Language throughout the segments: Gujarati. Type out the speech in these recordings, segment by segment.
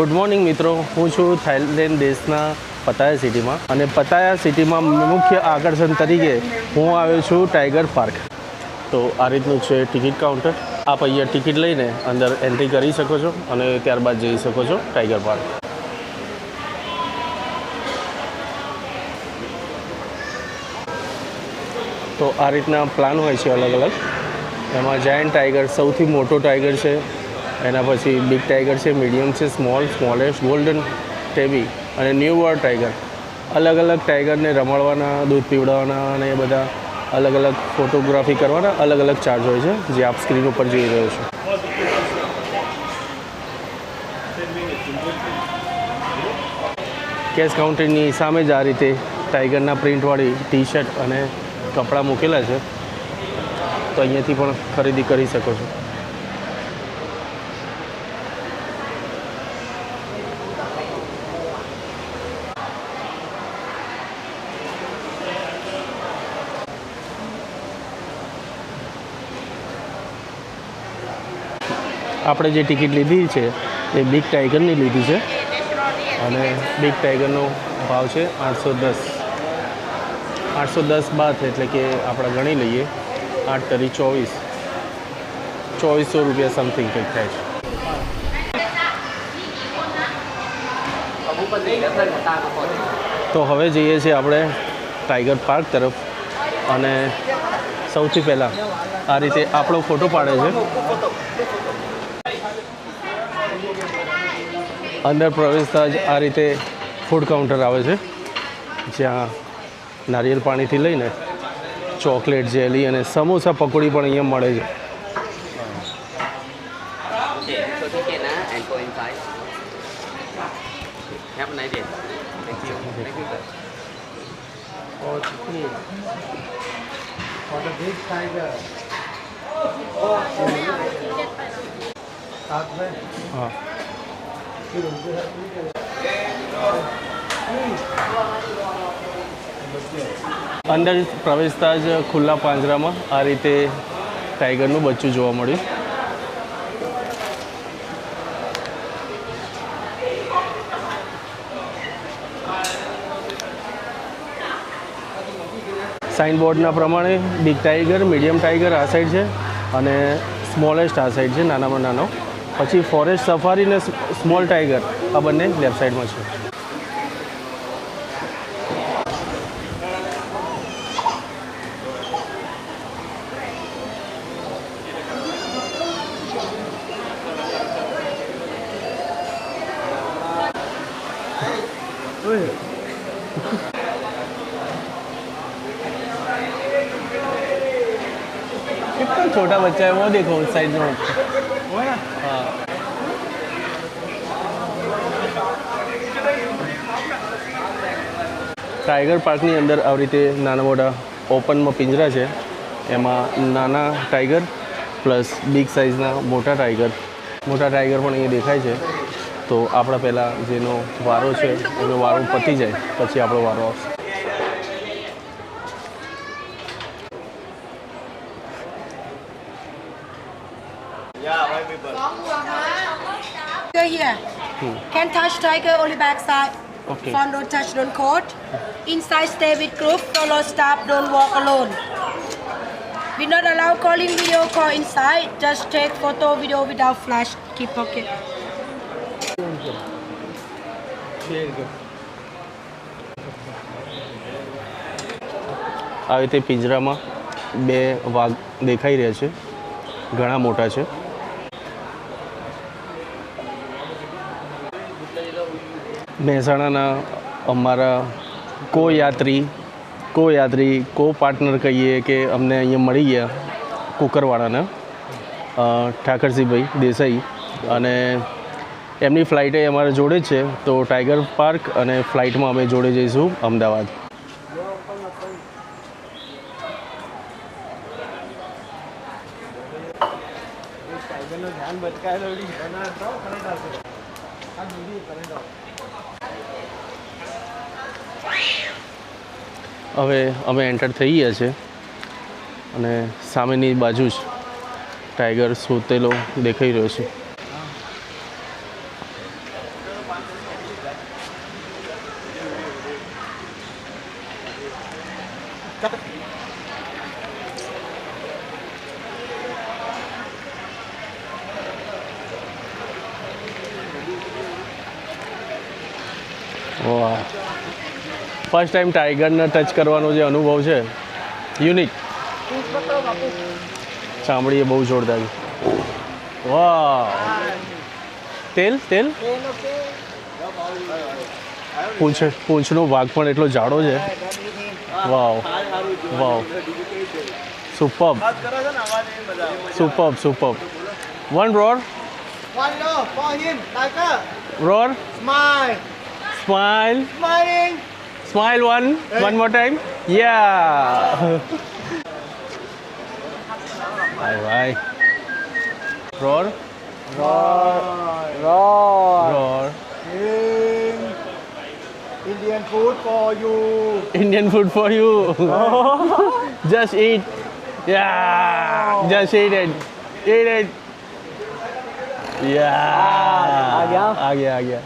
ગુડ મોર્નિંગ મિત્રો, હું છું થાઈલેન્ડ દેશના પતાયા સિટીમાં અને પતાયા સિટીમાં મુખ્ય આકર્ષણ તરીકે હું આવ્યો છું ટાઈગર પાર્ક. તો આ રીતનું છે ટિકિટ કાઉન્ટર. આપ અહીંયા ટિકિટ લઈને અંદર એન્ટ્રી કરી શકો છો અને ત્યારબાદ જઈ શકો છો ટાઈગર પાર્ક. તો આ રીતના પ્લાન હોય છે અલગ અલગ. એમાં જાયન્ટ ટાઈગર સૌથી મોટો ટાઈગર છે, એના પછી બિગ ટાઈગર છે, મીડિયમ છે, સ્મોલેસ્ટ, ગોલ્ડન ટેબી અને ન્યૂ વર્લ્ડ ટાઈગર. અલગ અલગ ટાઈગરને રમાડવાના, દૂધ પીવડાવવાના અને એ બધા અલગ અલગ ફોટોગ્રાફી કરવાના અલગ અલગ ચાર્જ હોય છે, જે આપ સ્ક્રીન ઉપર જોઈ રહ્યો છો. કેશ કાઉન્ટરની સામે જ આ રીતે ટાઈગરના પ્રિન્ટવાળી ટી શર્ટ અને કપડાં મૂકેલા છે, તો અહીંયાથી પણ ખરીદી કરી શકો છો. આપણે જે ટિકિટ લીધી છે એ બિગ ટાઈગરની લીધી છે અને બિગ ટાઈગરનો ભાવ છે 810 બાથ, એટલે કે આપણે ગણી લઈએ 8 તરી 2400 રૂપિયા સમથિંગ કંઈક થાય છે. તો હવે જઈએ છીએ આપણે ટાઈગર પાર્ક તરફ અને સૌથી પહેલાં આ રીતે આપણો ફોટો પાડે છે. અંદર પ્રવેશતા જ આ રીતે ફૂડ કાઉન્ટર આવે છે, જ્યાં નારિયેળ પાણીથી લઈને ચોકલેટ, જેલી અને સમોસા પકોડી પણ અહીંયા મળે છે. હા, અંદર પ્રવેશતા જ ખુલ્લા પાંજરામાં આ રીતે ટાઈગરનું બચ્ચું જોવા મળ્યું. સાઇનબોર્ડના પ્રમાણે બિગ ટાઈગર, મીડિયમ ટાઈગર આ સાઈડ છે અને સ્મોલેસ્ટ આ સાઈડ છે, નાનામાં નાનો. પછી ફોરેસ્ટ સફારી ને સ્મોલ ટાઈગર આ બંને લેફ્ટ સાઈડમાં છે. कितना छोटा बच्चा है वो देखो उस साइड में. हाँ, ટાઈગર પાર્કની અંદર આવી રીતે નાના મોટા ઓપનમાં પિંજરા છે. એમાં નાના ટાઈગર પ્લસ બિગ સાઇઝના મોટા ટાઈગર પણ અહીંયા દેખાય છે. તો આપણા પહેલાં જેનો વારો છે એનો વારો પતી જાય પછી આપણો વારો આવશે. Here. Can touch tiger only back side. Okay. Front don't touch, don't coat. Inside stay with group, follow staff, don't walk alone. We not allow calling video call inside. Just take photo video without flash. Keep pocket. આવી રીતે પિંજરામાં બે વાઘ દેખાઈ રહ્યા છે, ઘણા મોટા છે. મહેસાણાના અમારા કો પાર્ટનર કહીએ કે અમને અહીંયા મળી ગયા કુકરવાડાના ઠાકરસિંહભાઈ દેસાઈ, અને એમની ફ્લાઇટે અમારા જોડે જ છે. તો ટાઈગર પાર્ક અને ફ્લાઇટમાં અમે જોડે જઈશું અમદાવાદ. હવે અમે એન્ટર થઈ ગયા છે અને સામેની બાજુ જ ટાઈગર સૂતેલો દેખાઈ રહ્યો છે. વાહ, ફર્સ્ટ ટાઈમ ટાઈગરને ટચ કરવાનો જે અનુભવ છે યુનિક. ચામડી એ બહુ જોરદાર. વાહ, તેલ તેલ પૂંછનો ભાગ પણ એટલો જાડો છે. Wow wow, superb superb superb. One roar One love for him, tiger. Roar Smile. Smile Smiling. Smile one more time. Yeah ભાઈ ભાઈ. Roar roar. Indian food for you. Indian food for you. Just eat. Yeah. Just eat it. Eat it. Yeah. आ गया? आ गया आ गया.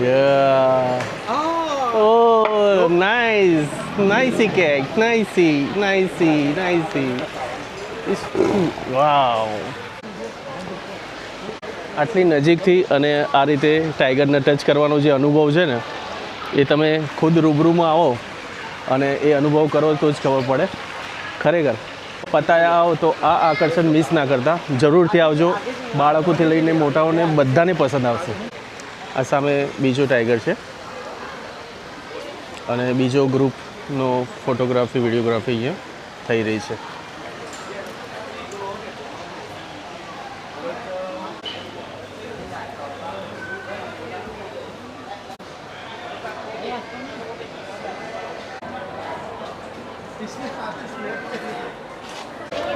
Yeah. Oh, nice. Nicey cake. Nicey. Nicey. Nicey. Wow. આટલી નજીકથી અને આ રીતે ટાઈગરને ટચ કરવાનો જે અનુભવ છે ને એ તમે ખુદ રૂબરૂમાં આવો અને એ અનુભવ કરો તો જ ખબર પડે. ખરેખર પતાયા આવો તો આ આકર્ષણ મિસ ના કરતા, જરૂરથી આવજો. બાળકોથી લઈને મોટાઓને બધાને પસંદ આવશે. આ સામે બીજો ટાઈગર છે અને બીજો ગ્રુપનો ફોટોગ્રાફી વિડીયોગ્રાફી અહીંયા થઈ રહી છે.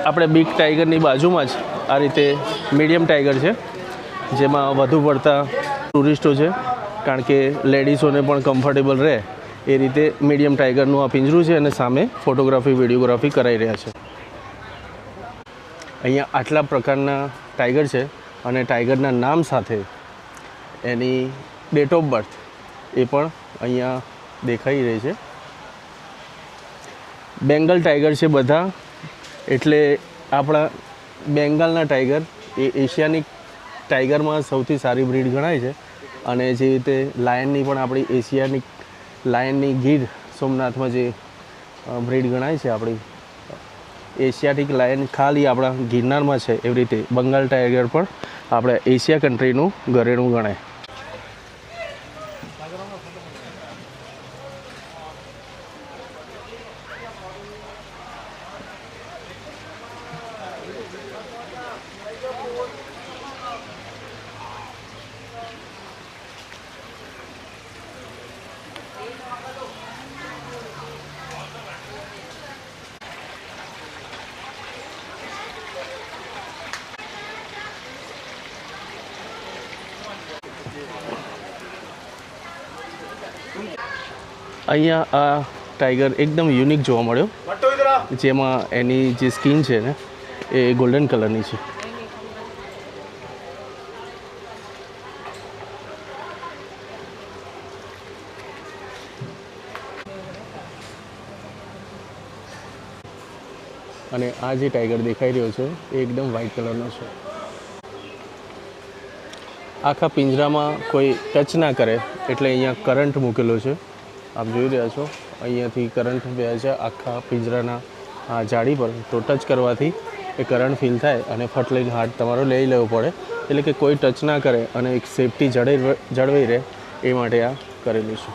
આપણે બિગ ટાઈગરની બાજુમાં જ આ રીતે મીડિયમ ટાઈગર છે, જેમાં વધુ પડતા ટુરિસ્ટો છે, કારણ કે લેડીઝોને પણ કમ્ફર્ટેબલ રહે એ રીતે મીડિયમ ટાઈગરનું આ પિંજરું છે અને સામે ફોટોગ્રાફી વિડીયોગ્રાફી કરાઈ રહ્યા છે. અહીંયા આટલા પ્રકારના ટાઈગર છે અને ટાઈગરના નામ સાથે એની ડેટ ઓફ બર્થ એ પણ અહીંયા દેખાઈ રહી છે. બેંગલ ટાઈગર છે બધા, એટલે આપણા બેંગાલના ટાઈગર એ એશિયાની ટાઈગરમાં સૌથી સારી બ્રીડ ગણાય છે. અને જે રીતે લાયનની પણ આપણી એશિયાની લાયનની ગીર સોમનાથમાં જે બ્રીડ ગણાય છે, આપણી એશિયાટિક લાયન ખાલી આપણા ગિરનારમાં છે, એવી રીતે બંગાળ ટાઈગર પણ આપણે એશિયા કન્ટ્રીનું ઘરેણું ગણાય. અહીંયા આ ટાઈગર એકદમ યુનિક જોવા મળ્યો, જેમાં એની જે સ્કિન છે ને એ ગોલ્ડન કલરની છે. અને આ જે ટાઈગર દેખાઈ રહ્યો છે એ એકદમ વ્હાઇટ કલરનો છે. આખા પિંજરામાં કોઈ ટચ ના કરે એટલે અહીંયા કરંટ મૂકેલો છે. આપ જોઈ રહ્યા છો અહીંયાથી કરંટ બે છે આખા પિંજરાના આ જાળી પર. તો ટચ કરવાથી એ કરંટ ફીલ થાય અને ફટ લઈને હાથ તમારો લઈ લેવો પડે, એટલે કે કોઈ ટચ ના કરે અને એક સેફટી જળવાઈ રહે એ માટે આ કરેલું છે.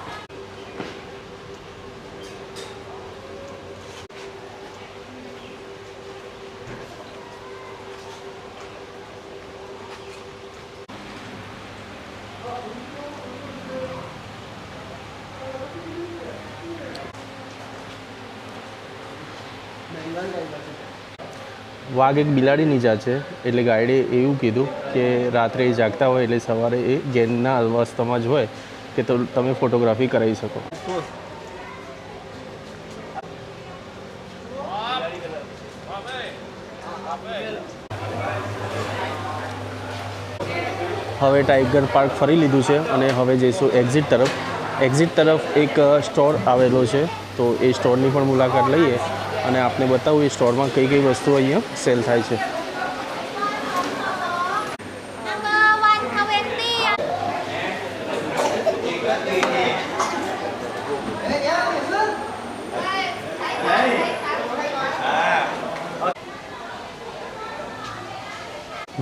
વાઘ એક બિલાડીની જાત છે, એટલે ગાઈડે એવું કીધું કે રાત્રે એ જાગતા હોય એટલે સવારે એ ગેનના અવસ્થામાં જ હોય કે તો તમે ફોટોગ્રાફી કરાવી શકો. હવે ટાઈગર પાર્ક ફરી લીધું છે અને હવે જઈશું એક્ઝિટ તરફ. એક્ઝિટ તરફ એક સ્ટોર આવેલો છે, તો એ સ્ટોરની પણ મુલાકાત લઈએ અને આપને બતાવું એ સ્ટોરમાં કઈ કઈ વસ્તુઓ અહીંયા સેલ થાય છે.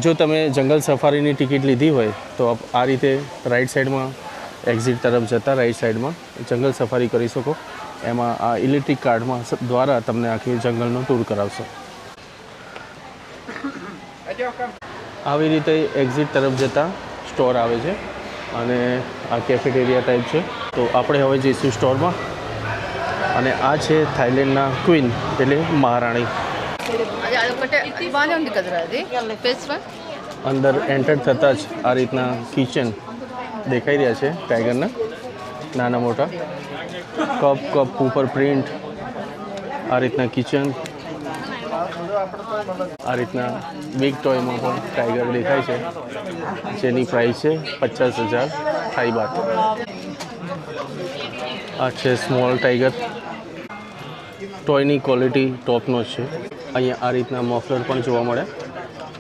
જો તમે જંગલ સફારીની ટિકિટ લીધી હોય તો આ રીતે રાઈટ સાઈડમાં એક્ઝિટ તરફ જતાં રાઈટ સાઈડમાં જંગલ સફારી કરી શકો. એમાં આ ઇલેક્ટ્રિક કાર્ડમાં દ્વારા તમને આખી જંગલનો ટૂર કરાવશે. આવી રીતે એક્ઝિટ તરફ જતાં સ્ટોર આવે છે અને આ કેફેટેરિયા ટાઈપ છે. તો આપણે હવે જઈશું સ્ટોરમાં અને આ છે થાઈલેન્ડના ક્વીન એટલે મહારાણી. અંદર એન્ટર થતાં જ આ રીતના કિચન દેખાઈ રહ્યા છે ટાઈગરના નાના મોટા કપ ઉપર પ્રિન્ટ. આ રીતના કિચન, આ રીતના બિગ ટોયમાં પણ ટાઈગર દેખાય છે જેની પ્રાઇસ છે 50,000 થાઈ બાત. આ છે સ્મોલ ટાઈગર. ટોયની ક્વોલિટી ટોપનો છે. અહીંયા આ રીતના મફલર પણ જોવા મળે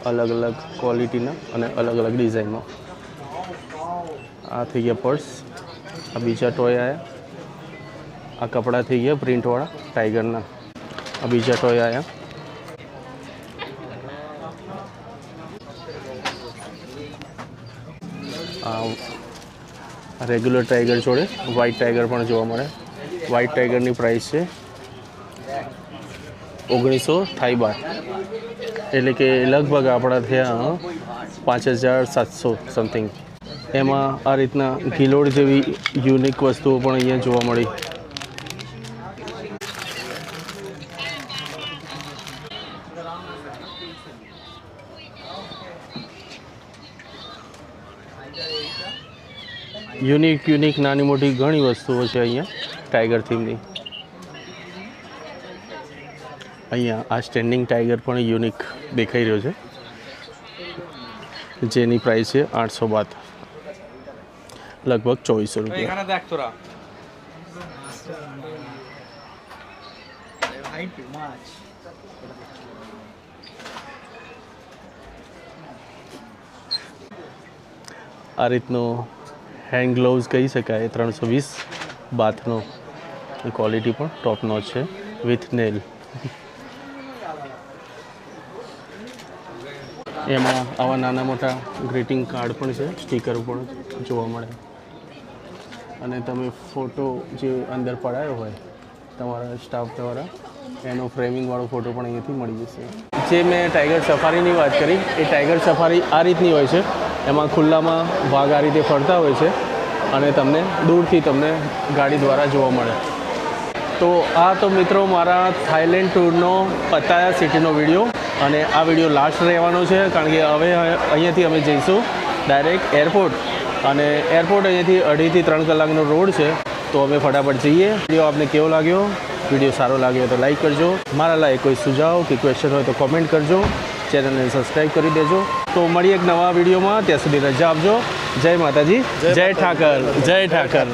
અલગ અલગ ક્વોલિટીના અને અલગ અલગ ડિઝાઇનમાં. આ થઈ ગયા પર્સ. આ બીજા ટોય આવ્યા. આ કપડાં થઈ ગયા પ્રિન્ટવાળા ટાઈગરના. આ બીજા ટોય આવ્યા. આ રેગ્યુલર ટાઈગર જોડે વ્હાઇટ ટાઈગર પણ જોવા મળે. વ્હાઇટ ટાઈગરની પ્રાઇસ છે 1900 થાઈ બાત, એટલે કે લગભગ આપણા થયા 5,700 સમથિંગ. એમાં આ રીતના ગિલોડ જેવી યુનિક વસ્તુઓ પણ અહીંયા જોવા મળી. યુનિક નાની મોટી ઘણી વસ્તુઓ છે અહીંયા ટાઈગર થીમની. અહીંયા આ સ્ટેન્ડિંગ ટાઈગર પણ યુનિક દેખાઈ રહ્યો છે જેની પ્રાઇસ છે 800 બાત, લગભગ 2400 રૂપિયા. આ રીતનો હેન્ડ ગ્લોવ્સ કહી શકાય 320 બાથનો. ક્વોલિટી પણ ટોપનો છે વિથ નેલ. એમાં આવા નાના મોટા ગ્રીટિંગ કાર્ડ પણ છે, સ્ટીકર પણ જોવા મળે. અને તમે ફોટો જે અંદર પડાયો હોય તમારા સ્ટાફ દ્વારા એનો ફ્રેમિંગવાળો ફોટો પણ અહીંયાથી મળી જશે. જે મેં ટાઈગર સફારીની વાત કરી એ ટાઈગર સફારી આ રીતની હોય છે. એમાં ખુલ્લામાં વાઘ આ રીતે ફરતા હોય છે અને તમને દૂરથી તમને ગાડી દ્વારા જોવા મળે. તો આ તો મિત્રો મારા થાઈલેન્ડ ટૂરનો પતાયા સિટીનો વિડીયો. અને આ વિડીયો લાસ્ટ રહેવાનો છે કારણ કે હવે અહીંયાથી અમે જઈશું ડાયરેક્ટ એરપોર્ટ. અને એરપોર્ટ અહીંયાથી 2.5 થી 3 કલાકનો રોડ છે, તો અમે ફટાફટ જઈએ. વિડીયો આપને કેવો લાગ્યો? વિડીયો સારો લાગ્યો તો લાઈક કરજો. મારા લાયક કોઈ સુઝાવ કે ક્વેશ્ચન હોય તો કોમેન્ટ કરજો. ચેનલને સબસ્ક્રાઈબ કરી દેજો. તો મળીએ એક નવા વિડીયોમાં. ત્યાં સુધી રજા આપજો. જય માતાજી, જય ઠાકર, જય ઠાકર.